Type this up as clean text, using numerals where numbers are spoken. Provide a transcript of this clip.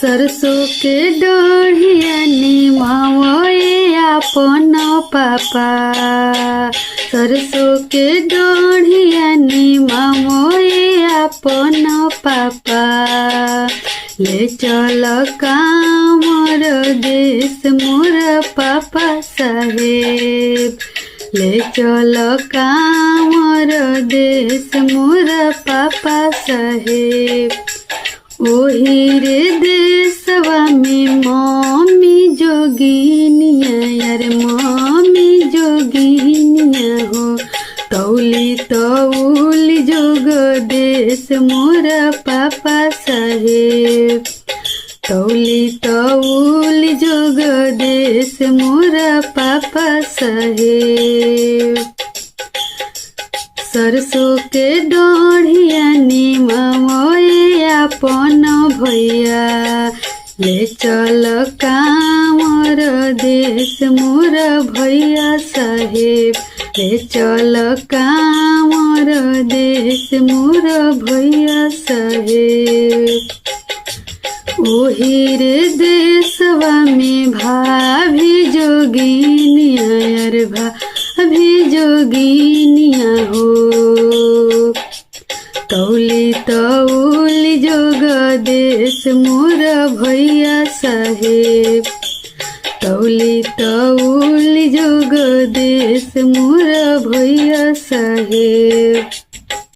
सरसों के डोढ़िया निमावए आपन पापा। सरसों के डोढ़िया निमावए आपन पापा। ले चल कामर देश मोर पापा साहेब। ले चल कामर देश मोर पापा साहेब। ओही रे देशवा में मम्मी जोगिनिया यार मम्मी जोगिनिया हो। तौली तौली जोग देश मोर पापा साहेब। तौली तौली जोग देश मोर पापा साहेब। सरसों के डोढ़िया निमावए आपन भैया। ले चल कामर देश मोर भैया साहेब। ले चल कामर देश मोर भैया साहेब। ओही रे देशवा में भाभी जोगिनिया यार भाभी जोगिनिया हो। तौली तौली जोग देश मोर भैया साहेब। तौली तौली जोग देश मोर भैया साहेब।